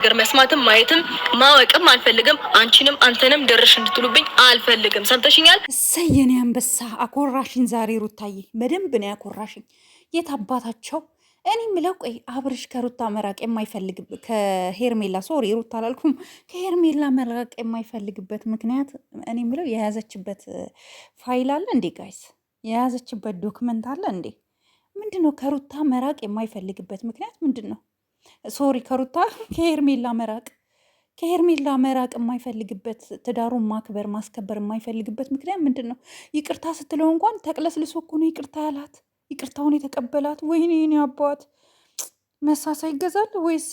ነገር መስማትም ማየትም ማወቅም አልፈልግም። አንቺንም አንተንም ደርሽ እንድትሉብኝ አልፈልግም። ሰምተሽኛል? እሰየኔ አንበሳ አኮራሽኝ። ዛሬ ሩታዬ በደንብ ነው ያኮራሽኝ። የት አባታቸው እኔ ምለው ቆይ አብርሽ ከሩታ መራቅ የማይፈልግበት ከሄርሜላ ሶሪ ሩታ አላልኩም፣ ከሄርሜላ መራቅ የማይፈልግበት ምክንያት እኔ ምለው የያዘችበት ፋይል አለ እንዴ ጋይስ? የያዘችበት ዶክመንት አለ እንዴ? ምንድነው ከሩታ መራቅ የማይፈልግበት ምክንያት ምንድን ነው? ሶሪ ከሩታ ከሄርሜላ መራቅ የማይፈልግበት ትዳሩን ማክበር ማስከበር የማይፈልግበት ምክንያት ምንድን ነው? ይቅርታ ስትለው እንኳን ተቅለስልሶ እኮ ነው ይቅርታ ያላት፣ ይቅርታውን የተቀበላት። ወይኔ የኔ አባት መሳሳ ይገዛል ወይስ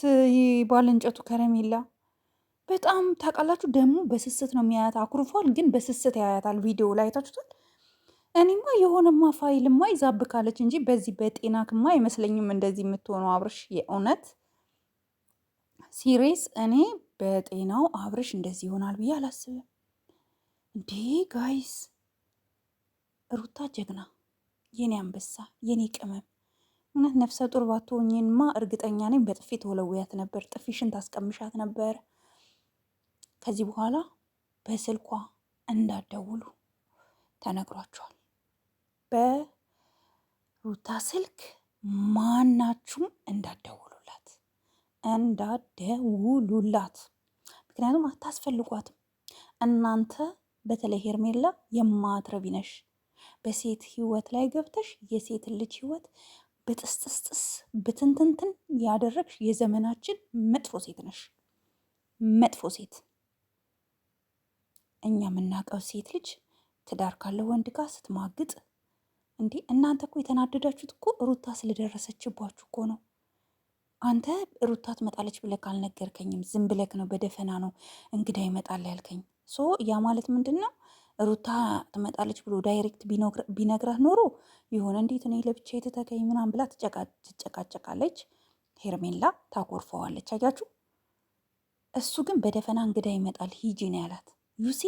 ባለንጨቱ ከረሜላ? በጣም ታውቃላችሁ። ደግሞ በስስት ነው የሚያያት። አኩርፏል፣ ግን በስስት ያያታል። ቪዲዮ ላይ አይታችሁታል። እኔማ የሆነማ ፋይልማ ይዛብካለች እንጂ በዚህ በጤናክማ አይመስለኝም እንደዚህ የምትሆነው አብርሽ። የእውነት ሲሪየስ እኔ በጤናው አብርሽ እንደዚህ ይሆናል ብዬ አላስብም። እንዴ ጋይስ ሩታ ጀግና፣ የኔ አንበሳ፣ የኔ ቅመም። እውነት ነፍሰ ጡር ባትሆኝማ እርግጠኛ ነኝ በጥፊ ተወለውያት ነበር፣ ጥፊሽን ታስቀምሻት ነበር። ከዚህ በኋላ በስልኳ እንዳትደውሉ ተነግሯቸዋል። በሩታ ስልክ ማናችሁም እንዳትደውሉላት፣ ምክንያቱም አታስፈልጓትም እናንተ። በተለይ ሄርሜላ የማትረቢ ነሽ። በሴት ህይወት ላይ ገብተሽ የሴት ልጅ ህይወት በጥስጥስጥስ ብትንትንትን ያደረግሽ የዘመናችን መጥፎ ሴት ነሽ። መጥፎ ሴት። እኛ የምናውቀው ሴት ልጅ ትዳር ካለ ወንድ ጋር ስትማግጥ እንዴ! እናንተ እኮ የተናደዳችሁት እኮ ሩታ ስለደረሰችባችሁ እኮ ነው። አንተ ሩታ ትመጣለች ብለህ አልነገርከኝም፣ ዝም ብለክ ነው በደፈና ነው እንግዳ ይመጣል ያልከኝ። ሶ ያ ማለት ምንድን ነው? ሩታ ትመጣለች ብሎ ዳይሬክት ቢነግራት ኖሮ የሆነ እንዴት እኔ ለብቻ የተተከኝ ምናምን ብላ ትጨቃጨቃለች። ሄርሜላ ታኮርፈዋለች። አያችሁ? እሱ ግን በደፈና እንግዳ ይመጣል ሂጂ ነው ያላት። ዩሲ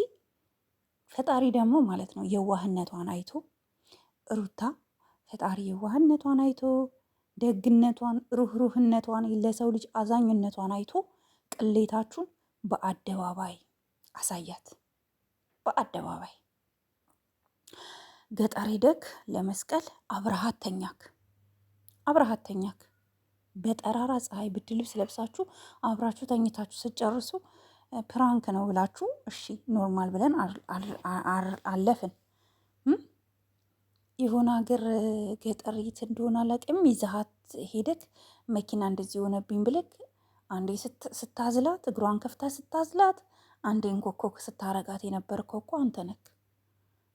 ፈጣሪ ደግሞ ማለት ነው የዋህነቷን አይቶ ሩታ ፈጣሪ የዋህነቷን አይቶ ደግነቷን፣ ሩህሩህነቷን፣ ለሰው ልጅ አዛኝነቷን አይቶ ቅሌታችሁን በአደባባይ አሳያት። በአደባባይ ገጠሬ ደግ ለመስቀል አብረሃት ተኛክ። በጠራራ ፀሐይ ብርድ ልብስ ለብሳችሁ አብራችሁ ተኝታችሁ ስጨርሱ ፕራንክ ነው ብላችሁ እሺ ኖርማል ብለን አለፍን። የሆነ ሀገር ገጠሪት እንደሆነ አላውቅም፣ ይዛሃት ሄደክ መኪና እንደዚህ ሆነብኝ ብለክ አንዴ ስታዝላት እግሯን ከፍታ ስታዝላት፣ አንዴ እንኮኮክ ስታረጋት የነበርከው እኮ አንተ ነክ።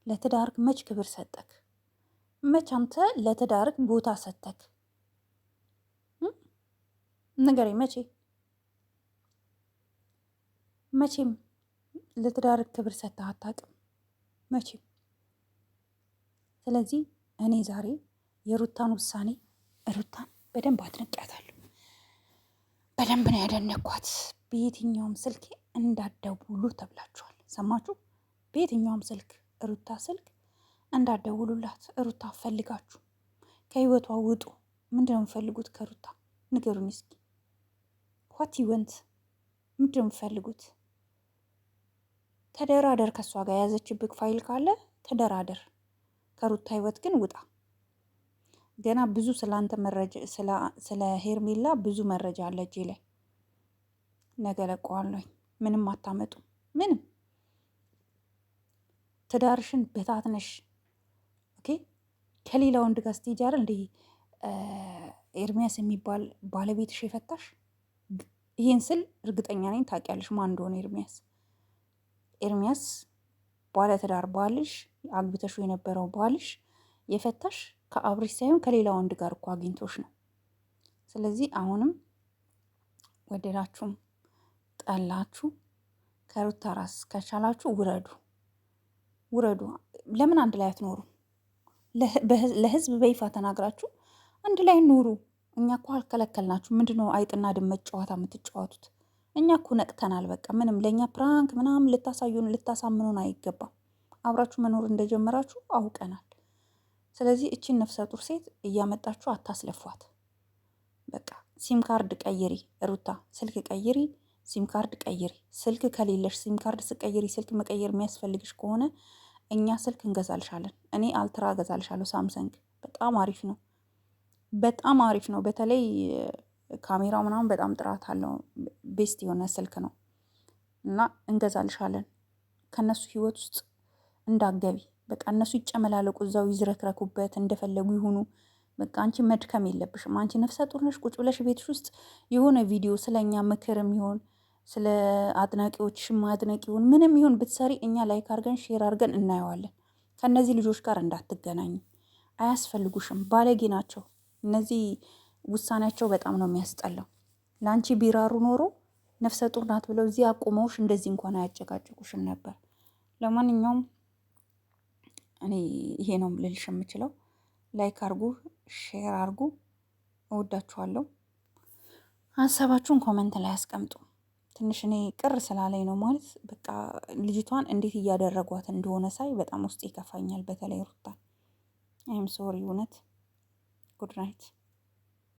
ለትዳርክ መች ክብር ሰጠክ? መች አንተ ለትዳርክ ቦታ ሰጠክ? ንገረኝ። መቼም ለትዳርክ ክብር ሰጥተህ አታውቅም መቼም። ስለዚህ እኔ ዛሬ የሩታን ውሳኔ ሩታን በደንብ አድንቄያታለሁ። በደንብ ነው ያደነኳት። በየትኛውም ስልክ እንዳትደውሉ ተብላችኋል። ሰማችሁ? በየትኛውም ስልክ ሩታ ስልክ እንዳትደውሉላት። ሩታ ፈልጋችሁ ከህይወቷ ውጡ። ምንድነው የምፈልጉት ከሩታ ንገሩኝ እስኪ። ዋት ይወንት ምንድነው የምፈልጉት? ተደራደር። ከእሷ ጋር የያዘችብክ ፋይል ካለ ተደራደር። ከሩታ ህይወት ግን ውጣ። ገና ብዙ ስለአንተ መረጃ ስለ ሄርሜላ ብዙ መረጃ አለ እጄ ላይ። ነገ ለቀዋለሁ። ምንም አታመጡ። ምንም ትዳርሽን በታትነሽ ኦኬ። ከሌላ ወንድ ጋር ስትሄጂ አይደል እንደ ኤርሚያስ የሚባል ባለቤትሽ የፈታሽ። ይህን ስል እርግጠኛ ነኝ ታውቂያለሽ ማን እንደሆነ ኤርሚያስ ባለትዳር ባልሽ፣ አግብተሽ የነበረው ባልሽ የፈታሽ ከአብርሽ ሳይሆን ከሌላ ወንድ ጋር እኮ አግኝቶሽ ነው። ስለዚህ አሁንም ወደዳችሁም ጠላችሁ ከሩታ ራስ ከቻላችሁ ውረዱ። ለምን አንድ ላይ አትኖሩ? ለህዝብ በይፋ ተናግራችሁ አንድ ላይ ኑሩ። እኛ እኮ አልከለከልናችሁ። ምንድነው አይጥና ድመት ጨዋታ የምትጫወቱት? እኛ እኮ ነቅተናል። በቃ ምንም ለእኛ ፕራንክ ምናምን ልታሳዩን ልታሳምኑን አይገባም። አብራችሁ መኖር እንደጀመራችሁ አውቀናል። ስለዚህ እቺን ነፍሰ ጡር ሴት እያመጣችሁ አታስለፏት። በቃ ሲም ካርድ ቀይሪ ሩታ፣ ስልክ ቀይሪ፣ ሲም ካርድ ቀይሪ። ስልክ ከሌለሽ ሲም ካርድ ስቀይሪ ስልክ መቀየር የሚያስፈልግሽ ከሆነ እኛ ስልክ እንገዛልሻለን። እኔ አልትራ እገዛልሻለሁ። ሳምሰንግ በጣም አሪፍ ነው፣ በጣም አሪፍ ነው። በተለይ ካሜራው ምናምን በጣም ጥራት አለው። ቤስት የሆነ ስልክ ነው እና እንገዛልሻለን። ከነሱ ህይወት ውስጥ እንዳገቢ በቃ እነሱ ይጨመላለቁ፣ እዛው ይዝረክረኩበት፣ እንደፈለጉ ይሁኑ። በቃ አንቺ መድከም የለብሽም። አንቺ ነፍሰ ጡር ነሽ። ቁጭ ብለሽ ቤትሽ ውስጥ የሆነ ቪዲዮ ስለኛ ምክርም ይሆን ስለ አድናቂዎችሽም ማድነቅ ይሁን ምንም ይሁን ብትሰሪ እኛ ላይክ አድርገን ሼር አድርገን እናየዋለን። ከእነዚህ ልጆች ጋር እንዳትገናኝ፣ አያስፈልጉሽም። ባለጌ ናቸው እነዚህ። ውሳኔያቸው በጣም ነው የሚያስጠላው። ለአንቺ ቢራሩ ኖሮ ነፍሰ ጡር ናት ብለው እዚህ አቁመውሽ እንደዚህ እንኳን አያጨቃጭቁሽም ነበር። ለማንኛውም እኔ ይሄ ነው ልልሽ የምችለው። ላይክ አርጉ፣ ሼር አርጉ። እወዳችኋለሁ። ሀሳባችሁን ኮመንት ላይ አስቀምጡ። ትንሽ እኔ ቅር ስላለኝ ነው ማለት በቃ ልጅቷን እንዴት እያደረጓት እንደሆነ ሳይ በጣም ውስጥ ይከፋኛል። በተለይ ሩታን አይም ሶሪ። እውነት ጉድ ናይት።